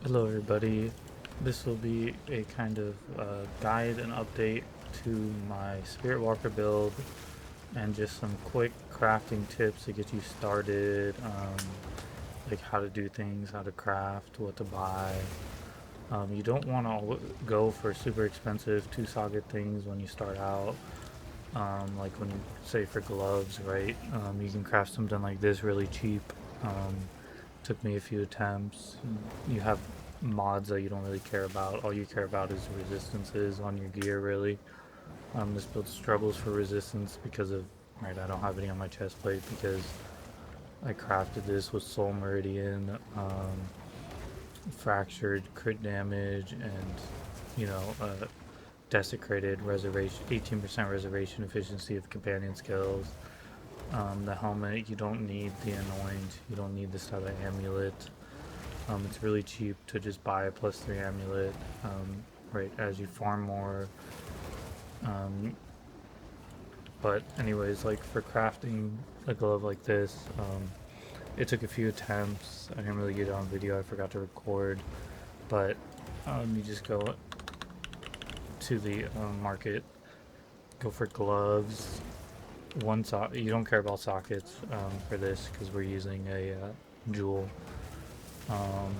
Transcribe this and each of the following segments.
Hello everybody, this will be a kind of guide and update to my Spirit Walker build and just some quick crafting tips to get you started, like how to do things, how to craft, what to buy. You don't want to go for super expensive two-socket things when you start out, like when you say for gloves, right? You can craft something like this really cheap. Took me a few attempts. You have mods that you don't really care about. All you care about is resistances on your gear, really. This build struggles for resistance because of, right, I don't have any on my chest plate because I crafted this with Soul Meridian, fractured crit damage, and, you know, desecrated reservation, 18% reservation efficiency of companion skills. The helmet, you don't need the anoint, you don't need this type of amulet. It's really cheap to just buy a +3 amulet, right, as you farm more. Um, but anyways, like for crafting a glove like this, it took a few attempts. I didn't really get it on video, I forgot to record. But you just go to the market, go for gloves. You don't care about sockets for this because we're using a jewel. Um,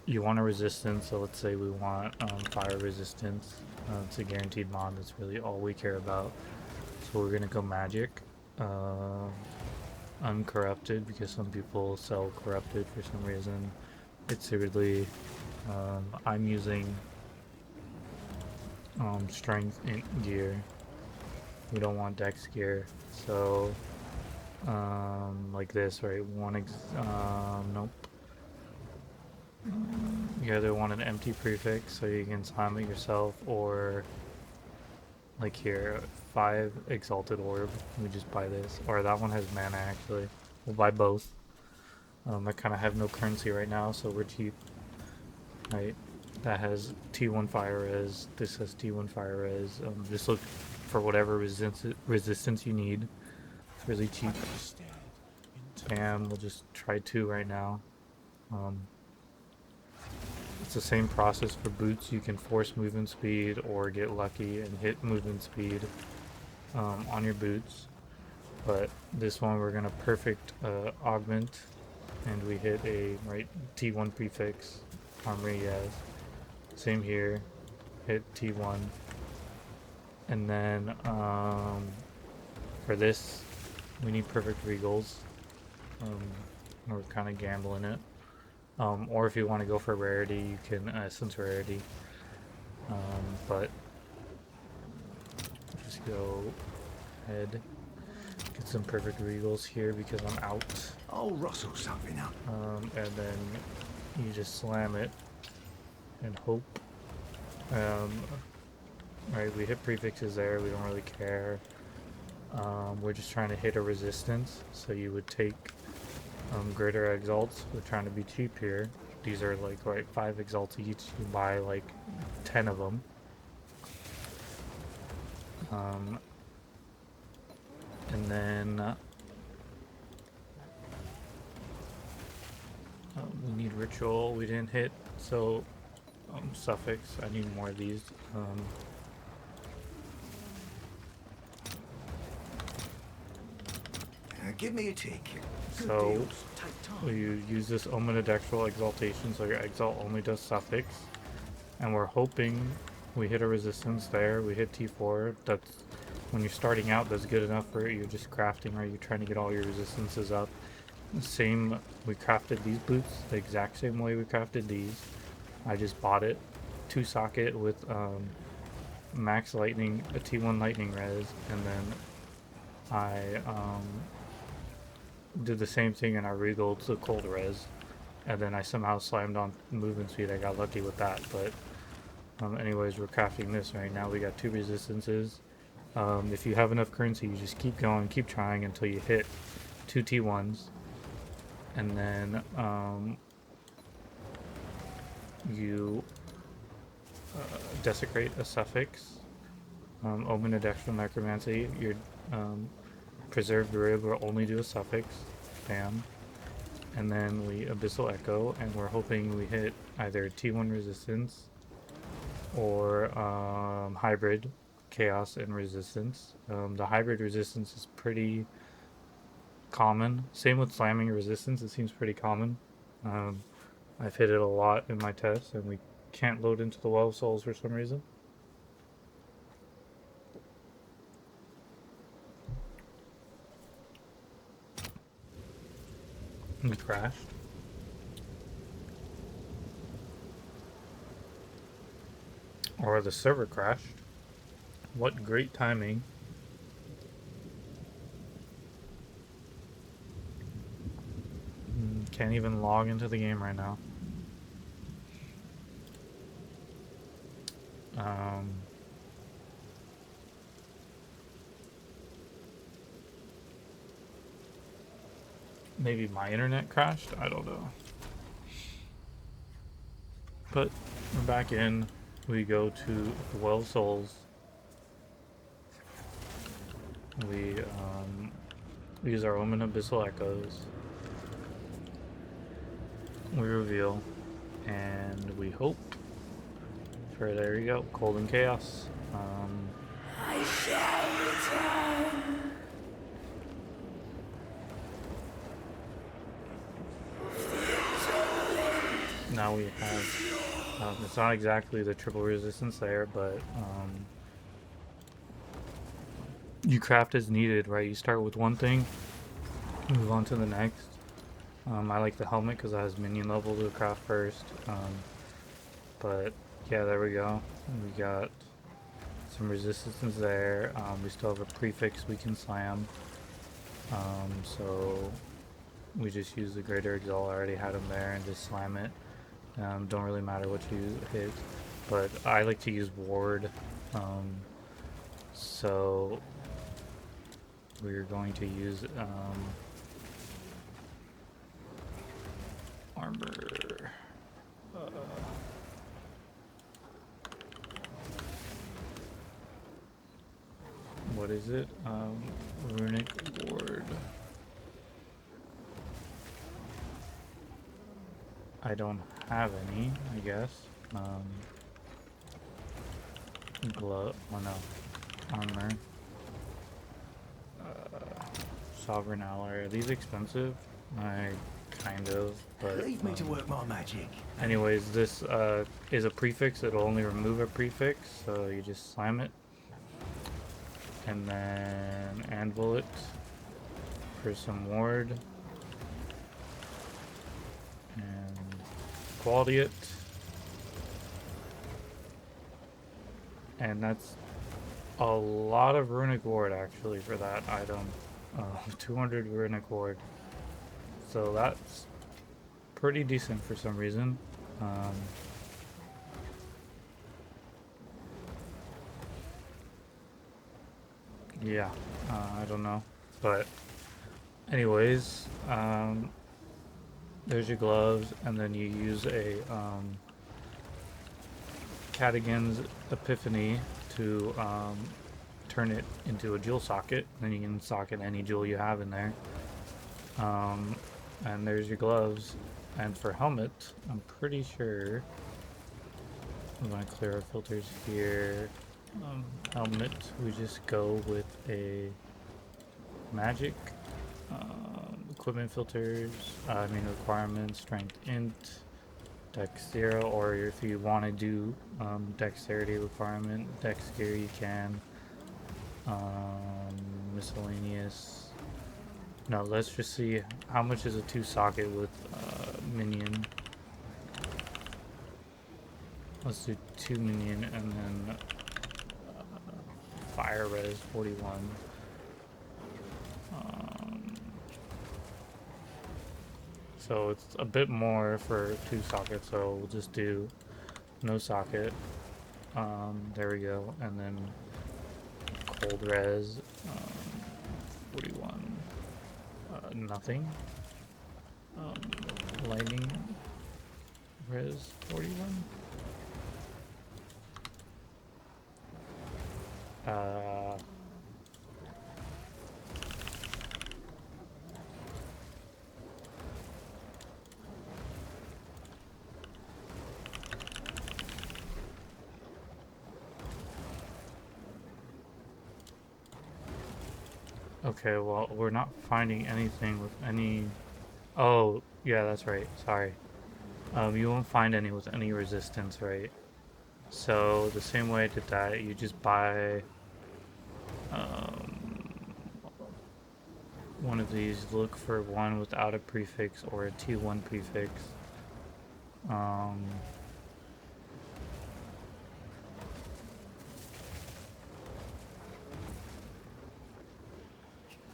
you want a resistance, so let's say we want fire resistance. It's a guaranteed mod, that's really all we care about. So we're gonna go magic. Uh, Uncorrupted, because some people sell corrupted for some reason. It's really, I'm using strength in gear. We don't want dex gear. So, like this, right? Nope. You either want an empty prefix so you can slam it yourself, or like here, 5 exalted orb. We just buy this. Or that one has mana actually. We'll buy both. I kind of have no currency right now, so we're cheap. Right? That has T1 fire res. This has T1 fire res. Just look for whatever resistance you need. It's really cheap. Bam, we'll just try 2 right now. It's the same process for boots. You can force movement speed or get lucky and hit movement speed on your boots. But this one we're gonna perfect augment, and we hit a right T1 prefix armory. Yes, same here. Hit T1, and then for this we need perfect regals. We're kind of gambling it. Or if you want to go for rarity, you can essence rarity. But just go ahead, get some perfect regals here because I'm out. I'll rustle something up. And then you just slam it and hope. Right, we hit prefixes there, we don't really care. We're just trying to hit a resistance, so you would take greater exalts. We're trying to be cheap here. These are like, right, 5 exalts each. You buy like 10 of them. And then we need ritual. We didn't hit, so suffix. I need more of these. Give me a tick. So you use this omnidextral exaltation, so your exalt only does suffix, and we're hoping we hit a resistance there. We hit T4. That's when you're starting out, that's good enough for you're just crafting, right? You're trying to get all your resistances up. Same, we crafted these boots the exact same way we crafted these. I just bought it 2 socket with max lightning, a T1 lightning res, and then I did the same thing and I regaled to cold res, and then I somehow slammed on movement speed. I got lucky with that, but anyways, we're crafting this right now. We got 2 resistances. If you have enough currency, you just keep going, keep trying until you hit 2 T1s, and then you desecrate a suffix. Omen Adextral Necromancy, your preserved rib will only do a suffix. Bam. and then we Abyssal Echo, and we're hoping we hit either T1 Resistance or Hybrid Chaos and Resistance. The Hybrid Resistance is pretty common. Same with Slamming Resistance, it seems pretty common. I've hit it a lot in my tests, and we can't load into the Well of Souls for some reason. It crashed. Or the server crashed. What great timing. Can't even log into the game right now. Maybe my internet crashed? I don't know. But we're back in. We go to the Well of Souls. We use our Omen Abyssal Echoes. We reveal. And we hope for, there you go, Cold and Chaos. I shall return. Now we have, it's not exactly the triple resistance there, but you craft as needed, right? You start with one thing, move on to the next. I like the helmet because it has minion level to craft first. But yeah, there we go. We got some resistance there. We still have a prefix we can slam. So we just use the Greater Exalt. I already had him there and just slam it. Don't really matter what you hit, but I like to use ward. So we're going to use armor. What is it? Runic ward. I don't have any, I guess. Glove. Oh no. Armor. Sovereign Ally. Are these expensive? Kind of, but Leave me to work my magic. anyways, this is a prefix. It'll only remove a prefix, so you just slam it. And then anvil it for some ward. And quality it. And that's a lot of runic ward actually for that item. 200 runic ward. So that's pretty decent for some reason. Yeah, I don't know. But anyways, there's your gloves, and then you use a Cadigan's Epiphany to turn it into a jewel socket. Then you can socket any jewel you have in there. And there's your gloves. And for helmet, I'm pretty sure I'm going to clear our filters here. Helmet, we just go with a magic. Equipment filters, requirements, strength int, dex 0, or if you want to do dexterity requirement, dex gear you can. Miscellaneous. No, let's just see how much is a 2 socket with minion. Let's do 2 minion and then fire res 41. So it's a bit more for 2 sockets, so we'll just do no socket. There we go, and then cold res 41. Nothing. Lightning res 41. Okay, well, we're not finding anything with any... Oh, yeah, that's right. Sorry. You won't find any with any resistance, right? So, the same way I did that, you just buy... one of these. Look for one without a prefix or a T1 prefix.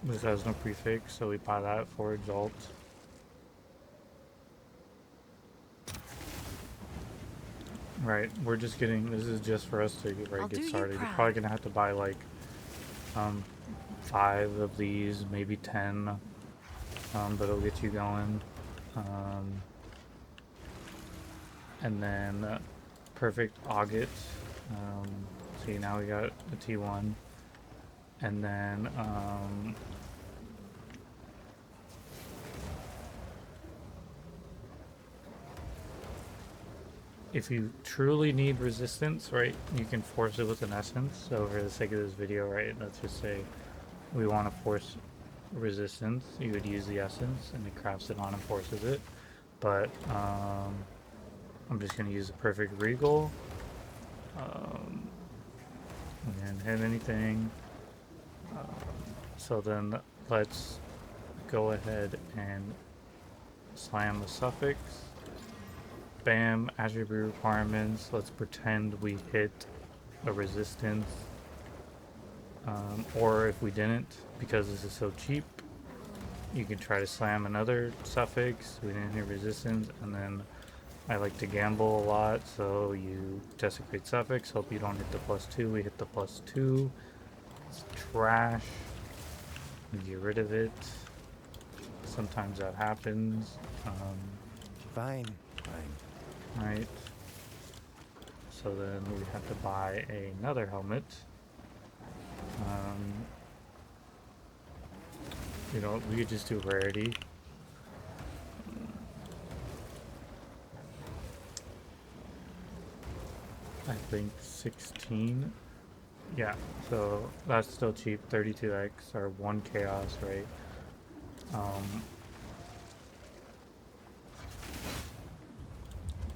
This has no prefix, so we buy that for Exalt. Right, we're just getting, this is just for us to get started. You're probably gonna have to buy like 5 of these, maybe 10, but it'll get you going. And then perfect Auget. See, now we got a T1. And then if you truly need resistance, right, you can force it with an essence. So for the sake of this video, right, let's just say we want to force resistance. You would use the essence and it crafts it on and forces it. But I'm just going to use the perfect regal. And hit anything. So then let's go ahead and slam the suffix. Bam, attribute requirements. Let's pretend we hit a resistance. Or if we didn't, because this is so cheap, you can try to slam another suffix. We didn't hit resistance, and then I like to gamble a lot, so you desecrate suffix. Hope you don't hit the +2. We hit the +2. It's trash. Get rid of it. Sometimes that happens. Fine. Right. So then we have to buy another helmet. You know, we could just do rarity. I think 16. Yeah, so that's still cheap. 32x or 1 chaos, right?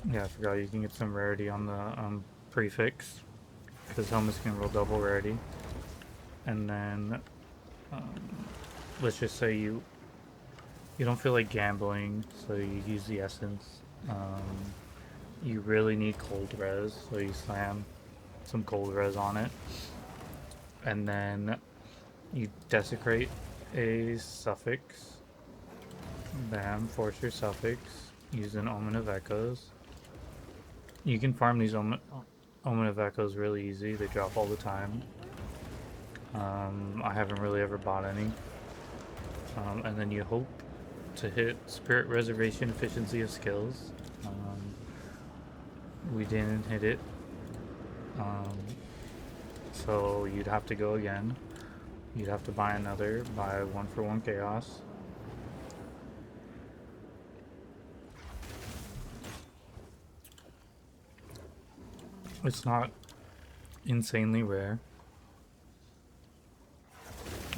Yeah, I forgot you can get some rarity on the prefix, because helmets can roll double rarity. And then let's just say you don't feel like gambling, so you use the essence. You really need cold res, so you slam some cold res on it, and then you desecrate a suffix. Bam, force your suffix. Use an Omen of Echoes. You can farm these Omen of Echoes really easy. They drop all the time. I haven't really ever bought any. And then you hope to hit Spirit Reservation Efficiency of Skills. We didn't hit it. So you'd have to go again. You'd have to buy another, buy 1 for 1 chaos. It's not insanely rare.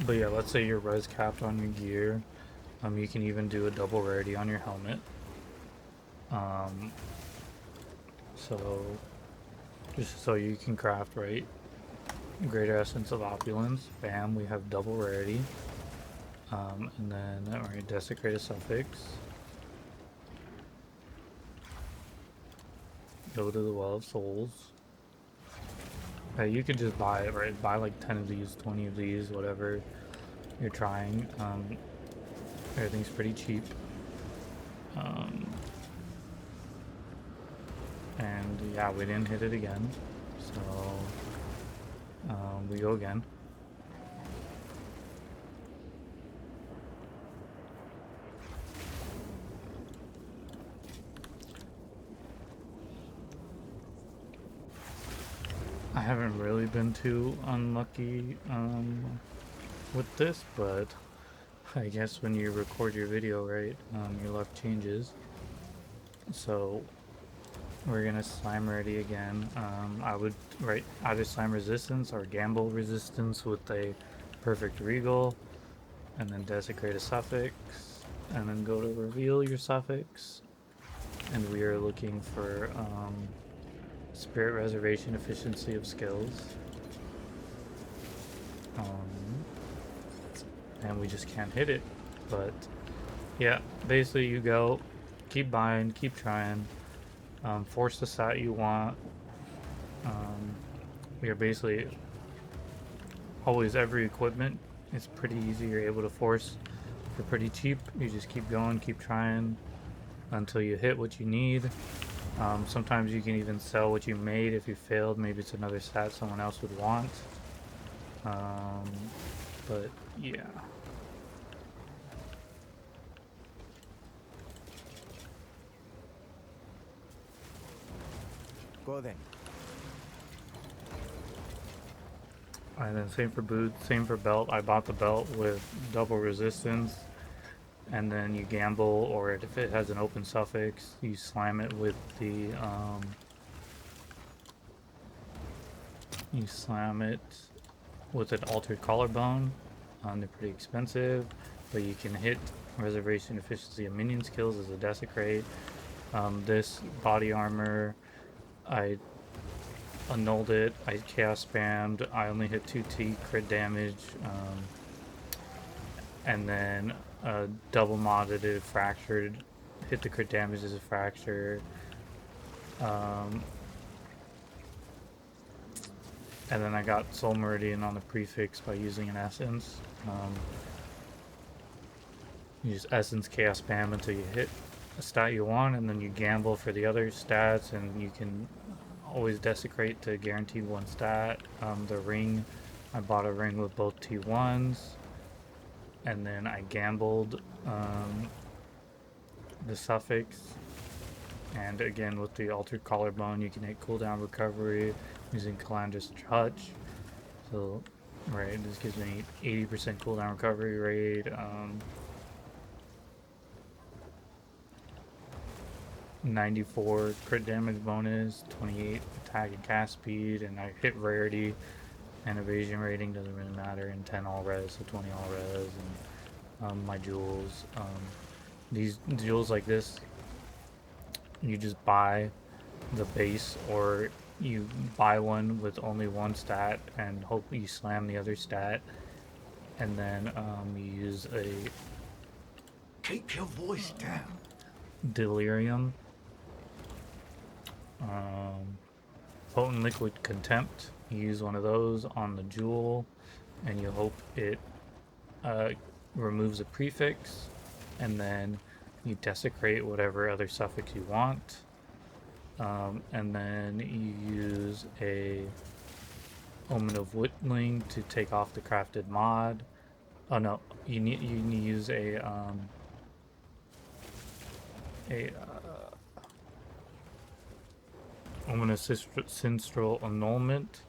But yeah, let's say you're res capped on your gear. You can even do a double rarity on your helmet. So just so you can craft, right? Greater Essence of Opulence. Bam, we have double rarity. And then we're going to desecrate a suffix. Go to the Well of Souls. You could just buy it, right? Buy like 10 of these, 20 of these, whatever you're trying. Everything's pretty cheap. And yeah, we didn't hit it again. So we go again. I haven't really been too unlucky with this, but I guess when you record your video, right, your luck changes. So we're gonna slime ready again. I would either slime resistance or gamble resistance with a perfect regal. and then desecrate a suffix, and then go to reveal your suffix. And we are looking for spirit reservation efficiency of skills. And we just can't hit it. But yeah, basically you go, keep buying, keep trying, force the stat you want. You're basically always every equipment is pretty easy. You're able to force for pretty cheap. You just keep going, keep trying until you hit what you need. Sometimes you can even sell what you made if you failed. Maybe it's another stat someone else would want. But yeah. Go then. And then same for boots, same for belt. I bought the belt with double resistance. And then you gamble, or if it has an open suffix, you slam it with the, you slam it with an altered collarbone. They're pretty expensive, but you can hit reservation efficiency of minion skills as a desecrate. This body armor, I annulled it, I chaos spammed, I only hit 2T crit damage, and then double modded it, fractured, hit the crit damage as a fracture. And then I got Soul Meridian on the prefix by using an essence. You use essence chaos spam until you hit a stat you want, and then you gamble for the other stats, and you can always desecrate to guarantee one stat. The ring, I bought a ring with both T1s, and then I gambled the suffix, and again with the altered collarbone you can hit cooldown recovery using Calandra's touch. So right, this gives me 80% cooldown recovery rate. 94 crit damage bonus, 28 attack and cast speed, and I hit rarity and evasion rating doesn't really matter, and 10 all res, so 20 all res, and my jewels. These jewels like this, you just buy the base, or you buy one with only one stat and hope you slam the other stat, and then you use a Keep your voice down. delirium, potent liquid contempt. You use one of those on the jewel and you hope it removes a prefix, and then you desecrate whatever other suffix you want, and then you use a Omen of Whittling to take off the crafted mod. Oh no, you need to use a Omen of Sinistral Annulment,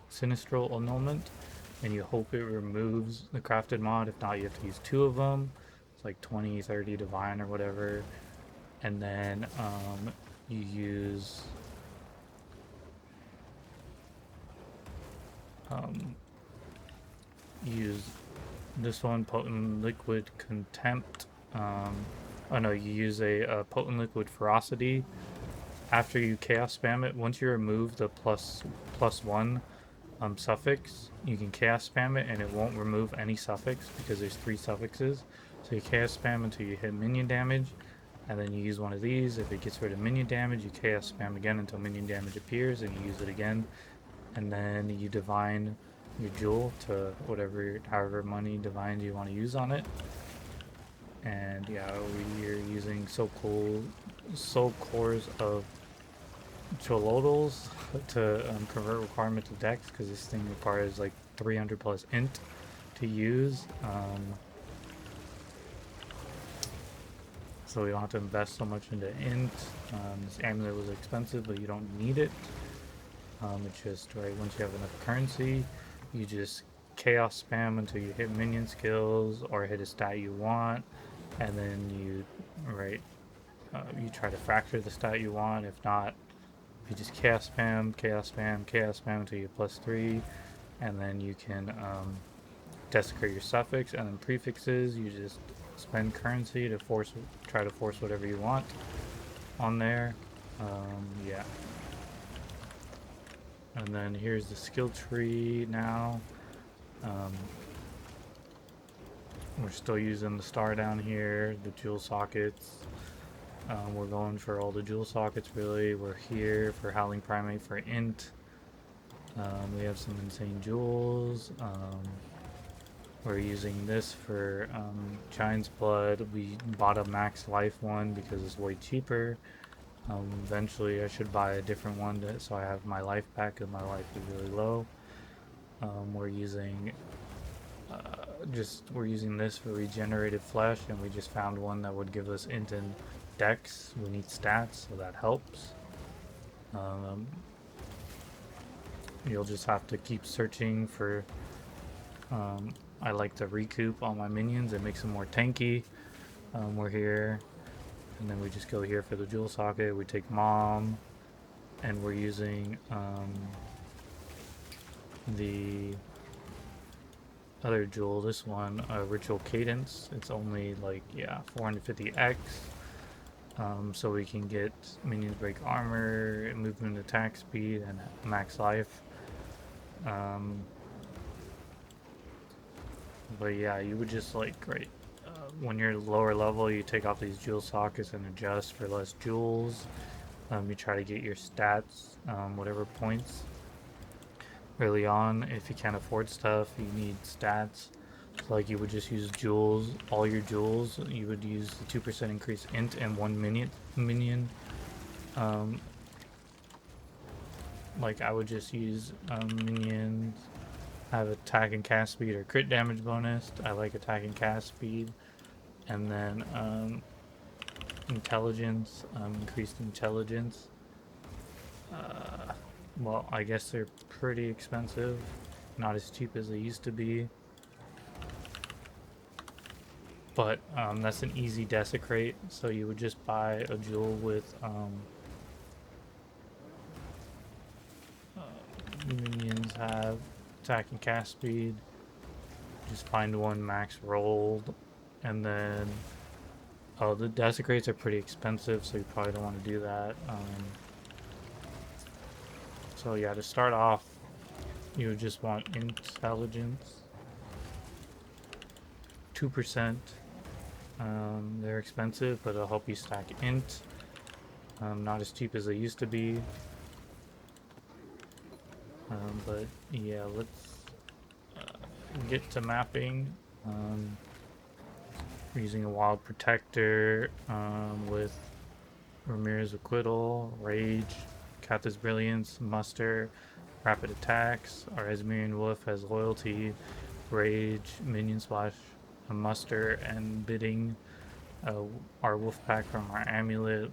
and you hope it removes the crafted mod. If not, you have to use two of them. It's like 20, 30 divine or whatever. And then you use this one, Potent Liquid Contempt. Oh no, you use a Potent Liquid Ferocity. After you chaos spam it, once you remove the +1 suffix, you can chaos spam it and it won't remove any suffix because there's 3 suffixes. So you chaos spam until you hit minion damage, and then you use one of these. If it gets rid of minion damage, you chaos spam again until minion damage appears, and you use it again. And then you divine your jewel to however many divines you want to use on it. And yeah, we're using soul cores of Cholodals to convert requirement to dex, because this thing requires like 300 plus int to use. So we don't have to invest so much into int. This amulet was expensive, but you don't need it. It's just, right, once you have enough currency, you just chaos spam until you hit minion skills or hit a stat you want, and then you, you try to fracture the stat you want. If not, you just chaos spam until you get +3, and then you can desecrate your suffix, and then prefixes, you just spend currency to try to force whatever you want on there. Yeah. And then here's the skill tree now. We're still using the star down here, the jewel sockets. We're going for all the jewel sockets really. We're here for Howling Primate for int. We have some insane jewels. We're using this for Giant's Blood. We bought a max life one because it's way cheaper. Eventually I should buy a different one so I have my life back because my life is really low. We're using this for regenerated flesh, and we just found one that would give us int and dex. We need stats, so that helps. You'll just have to keep searching for I like to recoup all my minions. It makes them more tanky. We're here, and then we just go here for the jewel socket. We take mom, and we're using the other jewel, this one, ritual cadence. It's only like 450x, so we can get minions break armor, movement attack speed, and max life. But yeah, you would just when you're lower level, you take off these jewel sockets and adjust for less jewels. You try to get your stats, whatever points. Early on, if you can't afford stuff, you need stats. So like you would just use jewels, all your jewels. You would use the 2% increase int and 1 minion. Like I would just use minions. Have attack and cast speed or crit damage bonus. I like attack and cast speed. And then intelligence, increased intelligence. Well, I guess they're pretty expensive. Not as cheap as they used to be. But that's an easy desecrate. So you would just buy a jewel with minions have attack and cast speed. Just find one max rolled. And then the desecrates are pretty expensive, so you probably don't want to do that. So yeah, to start off, you would just want intelligence, 2%. They're expensive, but it'll help you stack int. Not as cheap as they used to be. But yeah, let's get to mapping. We're using a wild protector with Ramirez Acquittal, Rage, Catha's Brilliance, Muster, Rapid Attacks. Our Esmerian Wolf has Loyalty, Rage, Minion Splash, a Muster, and Bidding. Our Wolf Pack from our Amulet.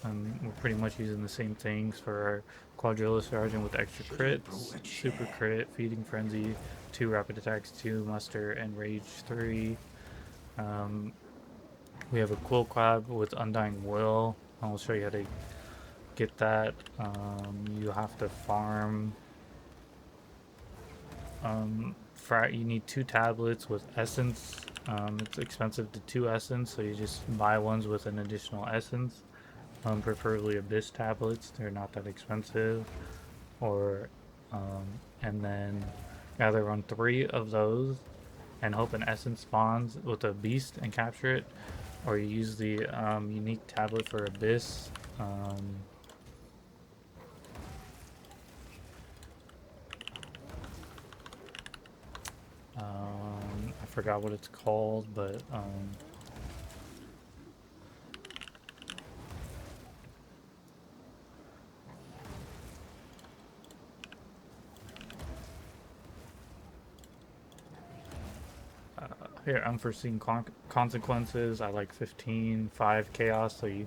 We're pretty much using the same things for our Quadrilla Sergeant with extra crits, Super Crit, Feeding Frenzy, 2 Rapid Attacks, 2 Muster, and Rage 3. We have a Quill Quab with Undying Will. I'll show you how to get that. You have to farm. You need 2 tablets with essence. It's expensive to 2 essence, so you just buy ones with an additional essence. Preferably Abyss tablets. They're not that expensive. And then you either run 3 of those and hope an essence spawns with a beast and capture it, or you use the unique tablet for Abyss. I forgot what it's called, but here, unforeseen consequences. I like 15, 5 chaos. So you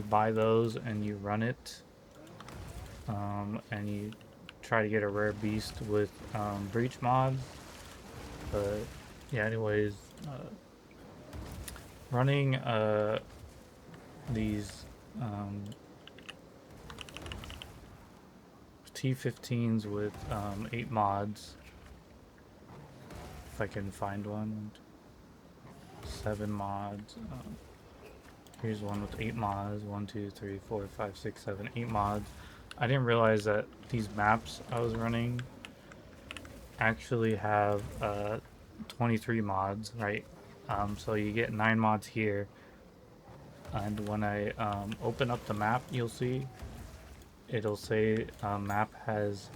buy those and you run it, and you try to get a rare beast with breach mods. But yeah, anyways, running these T15s with 8 mods. If I can find one. 7 mods. Here's one with 8 mods. 1, 2, 3, 4, 5, 6, 7, 8 mods. I didn't realize that these maps I was running actually have 23 mods, right? So you get 9 mods here. And when I open up the map, you'll see it'll say map has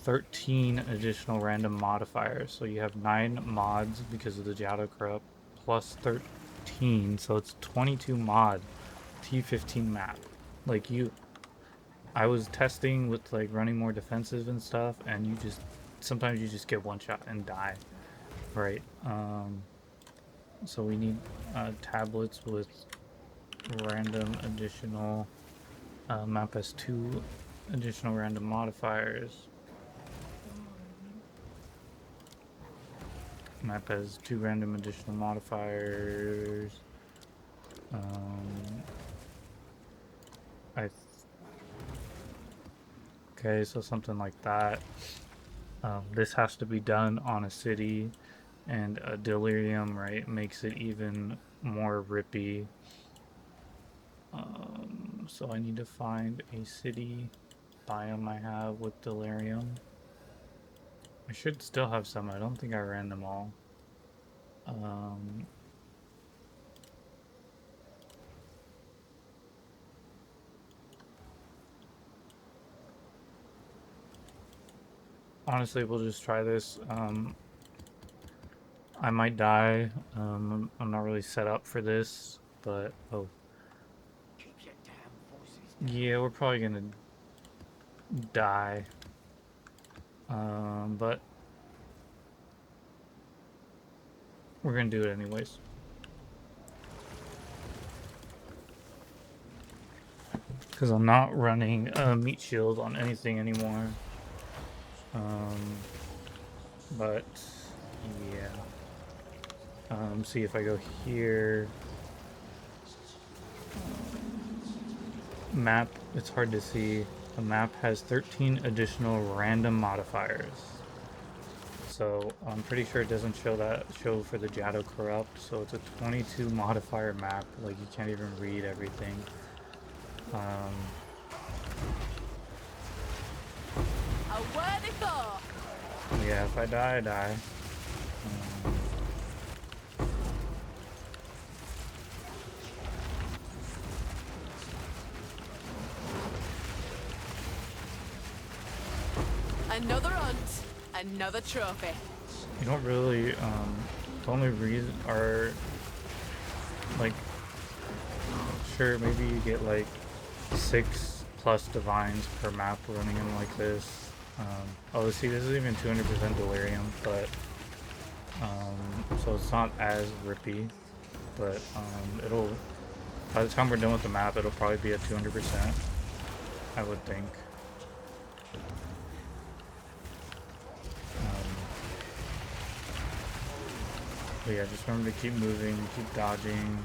13 additional random modifiers. So you have 9 mods because of the Jado Corrupt plus 13, so it's 22 mod T15 map. Like I was testing with like running more defensive and stuff, and sometimes you just get one shot and die, right? So we need tablets with random additional map has 2 additional random modifiers. Map has 2 random additional modifiers. Okay, so something like that. This has to be done on a city, and a delirium, right, makes it even more rippy. So I need to find a city biome I have with delirium. I should still have some. I don't think I ran them all. Honestly, we'll just try this. I might die. I'm not really set up for this, but oh. Keep your damn voices down. Yeah, we're probably gonna die. But we're gonna do it anyways. Because I'm not running a meat shield on anything anymore. But yeah. See if I go here. Map, it's hard to see. The map has 13 additional random modifiers. So I'm pretty sure it doesn't show for the Jado Corrupt. So it's a 22 modifier map. Like you can't even read everything. A worthy thought. Yeah, if I die, I die. Another hunt, another trophy. You don't really, the only reason are, like, sure, maybe you get like 6 plus divines per map running them like this. Oh, see, this is even 200% delirium, but, so it's not as rippy, but, by the time we're done with the map, it'll probably be at 200%, I would think. But yeah, just remember to keep moving, keep dodging.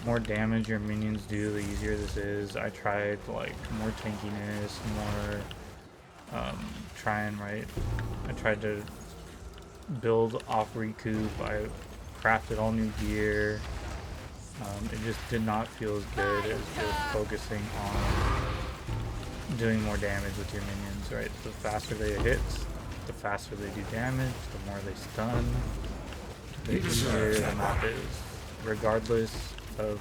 The more damage your minions do, the easier this is. I tried like more tankiness, more I tried to build off recoup. I crafted all new gear. It just did not feel as good as just focusing on doing more damage with your minions, right? The faster they hit, the faster they do damage, the more they stun, the easier the map is. Regardless of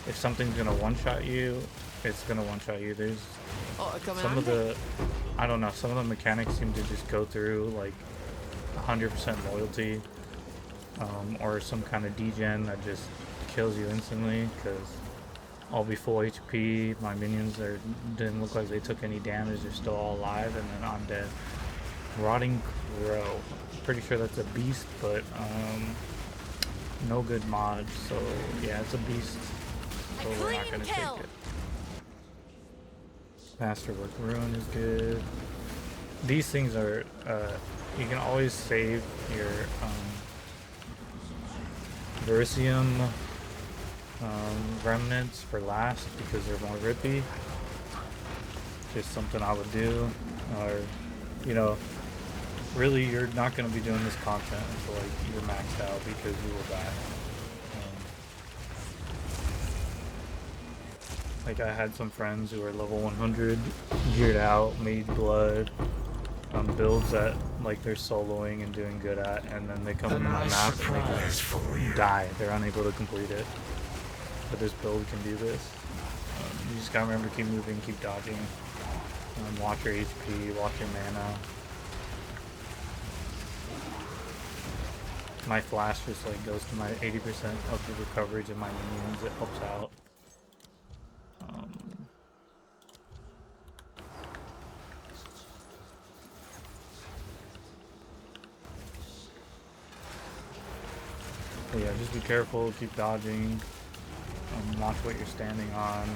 if something's gonna one-shot you, it's gonna one-shot you. There's some of the, I don't know, some of the mechanics seem to just go through like 100% loyalty, or some kind of degen that just kills you instantly, because I'll be full HP, my minions didn't look like they took any damage, they're still all alive, and then I'm dead. Rotting Crow. Pretty sure that's a beast, but no good mod, so yeah, it's a beast, so we're not gonna take it. Masterwork Ruin is good. These things are, you can always save your Verisium Remnants for last because they're more rippy. Just something I would do. Or, you know, really you're not going to be doing this content until like you're maxed out because you will die. Like I had some friends who were level 100, geared out, made blood, builds that like they're soloing and doing good at, and then they come into my map and they just die. They're unable to complete it. But this build can do this. You just gotta remember, keep moving, keep dodging. Watch your HP, watch your mana. My flash just like goes to my 80% of the coverage of my minions. It helps out. But yeah, just be careful, keep dodging, watch what you're standing on.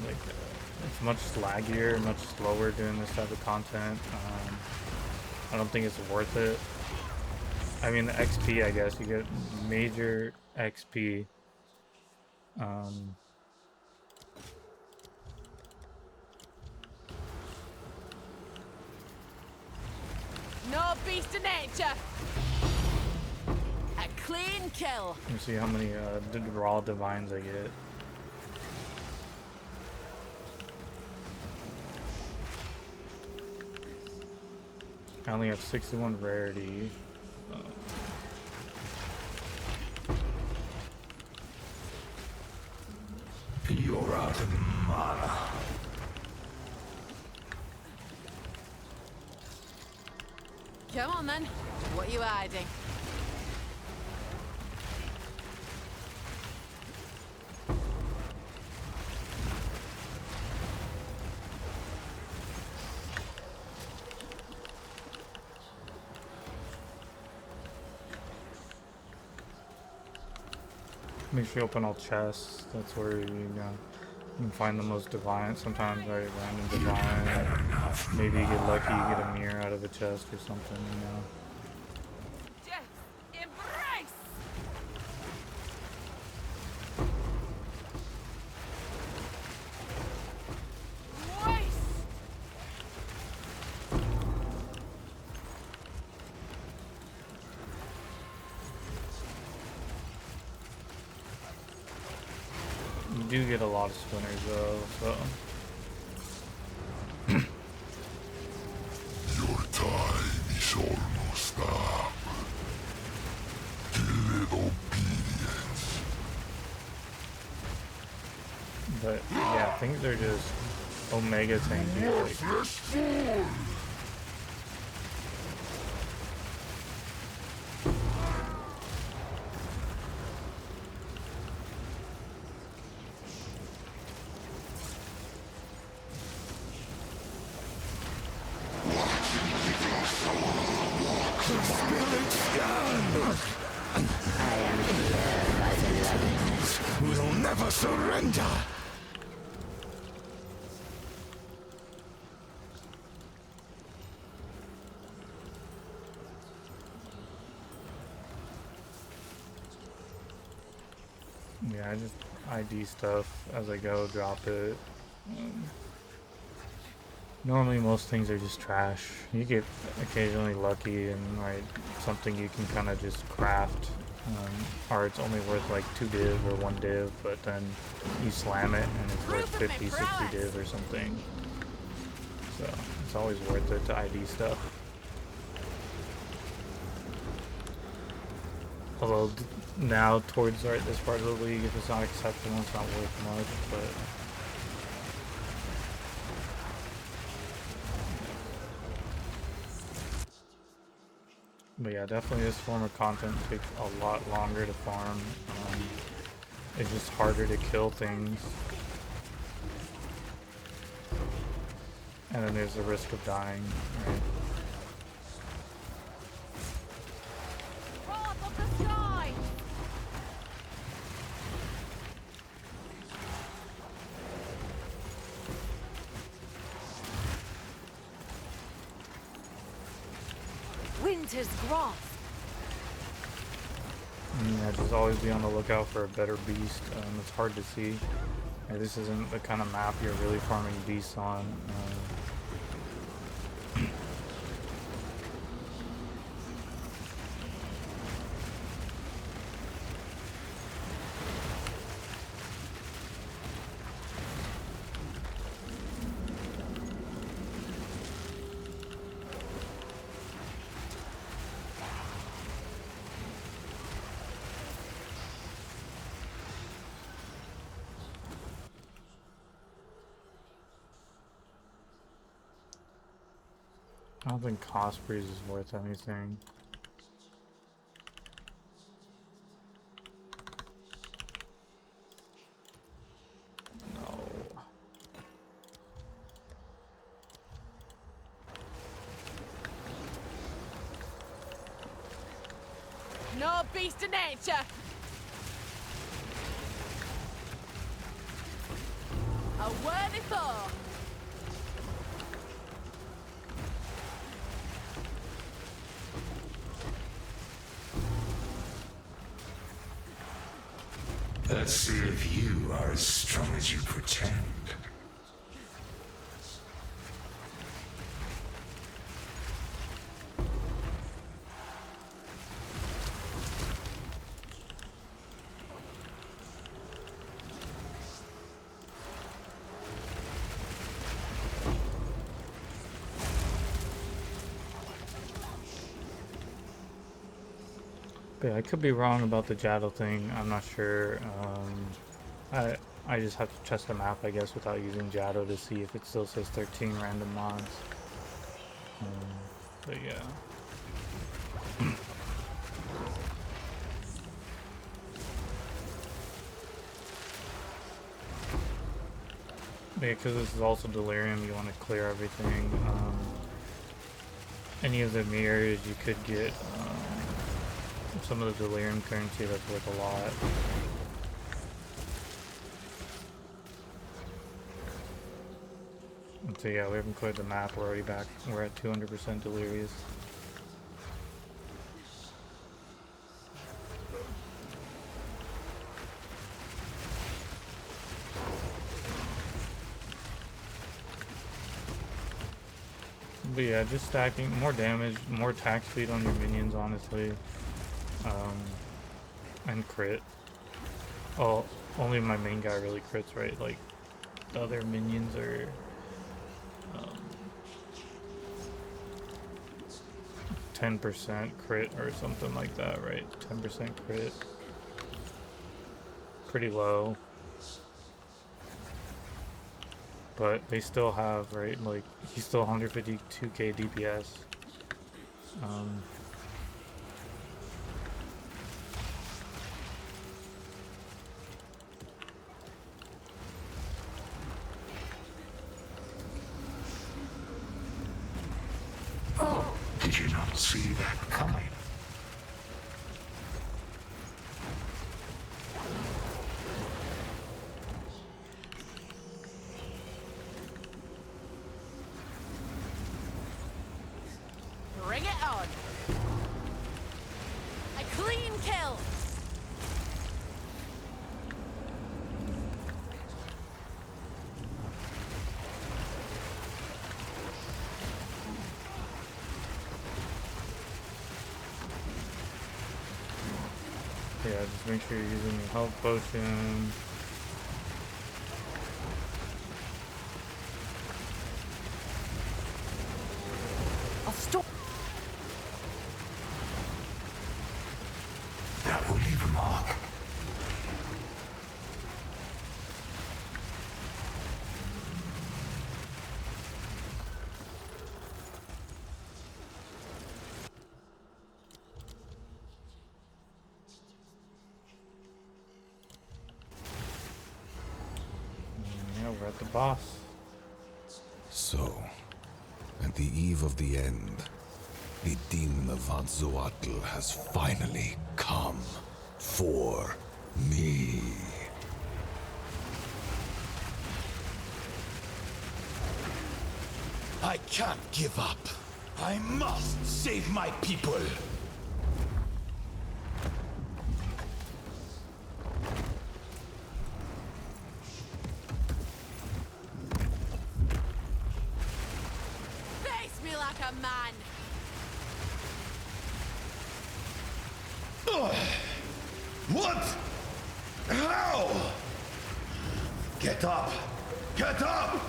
Like, it's much laggier, much slower doing this type of content. I don't think it's worth it. I mean, the XP, I guess, you get major XP. No beast of nature. A clean kill. Let me see how many raw divines I get. I only have 61 rarity. You're out of mana. Come on then. What are you hiding? Make sure you open all chests. That's where you can find the most divine. Sometimes right, random divine. Maybe you get lucky, you get a mirror out of a chest or something. You know. Just embrace. Waste. You do get a lot of spinners though, so. Your time is almost up. Kill obedience. But yeah, things are just omega tanky. Like, We'll never surrender. yeah, I just ID stuff as I go, drop it. Normally most things are just trash. You get occasionally lucky and like something you can kind of just craft, or it's only worth like 2 div or 1 div, but then you slam it and it's worth 50, 60 div or something. So it's always worth it to ID stuff. Although now towards this part of the league, if it's not acceptable, it's not worth much, but yeah, definitely this form of content takes a lot longer to farm. It's just harder to kill things. And then there's the risk of dying, right? Wrath of the sky. hunter's grasp. Yeah, just always be on the lookout for a better beast. It's hard to see. Yeah, this isn't the kind of map you're really farming beasts on. I don't think cost freeze is worth anything. No. No beast of nature. A worthy foe. Let's see if you are as strong as you pretend. But I could be wrong about the Jaddle thing. I'm not sure. I just have to test the map, I guess, without using Jaddle to see if it still says 13 random mods. But yeah. Yeah, because this is also Delirium, you want to clear everything. Any of the mirrors, you could get some of the Delirium currency that's worth a lot. And so yeah, we haven't cleared the map, we're already back. We're at 200% Delirious. But yeah, just stacking, more damage, more attack speed on your minions, honestly. And crit. Oh, only my main guy really crits, right? Like, the other minions are... 10% crit or something like that, right? 10% crit. Pretty low. But they still have, right? Like, he's still 152k DPS. Oh, did you not see that coming? Bring it on. A clean kill. Yeah, just make sure you're using your health potion. I'll stop. That will leave a mark. Yeah, we're at the boss. So, at the eve of the end, the demon of Vanzoatl has finally come for me. I can't give up. I must save my people. Face me like a man! What? How? Get up! Get up!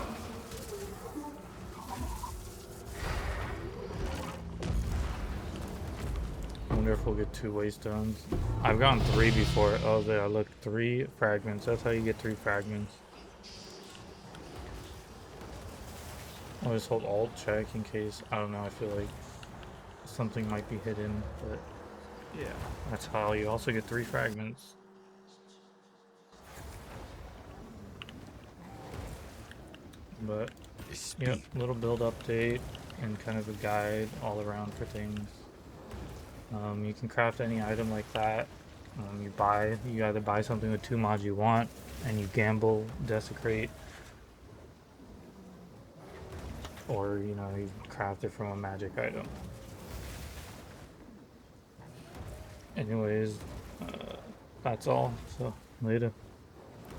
I wonder if we'll get 2 waystones. I've gotten 3 before. Oh, there, look, 3 fragments. That's how you get 3 fragments. I'll just hold alt check in case. I don't know, I feel like something might be hidden, but yeah, that's how you also get 3 fragments. But yeah, little build update and kind of a guide all around for things. You can craft any item like that. You either buy something with 2 mods you want, and you gamble, desecrate, or you know, you craft it from a magic item. Anyways, that's all. So later.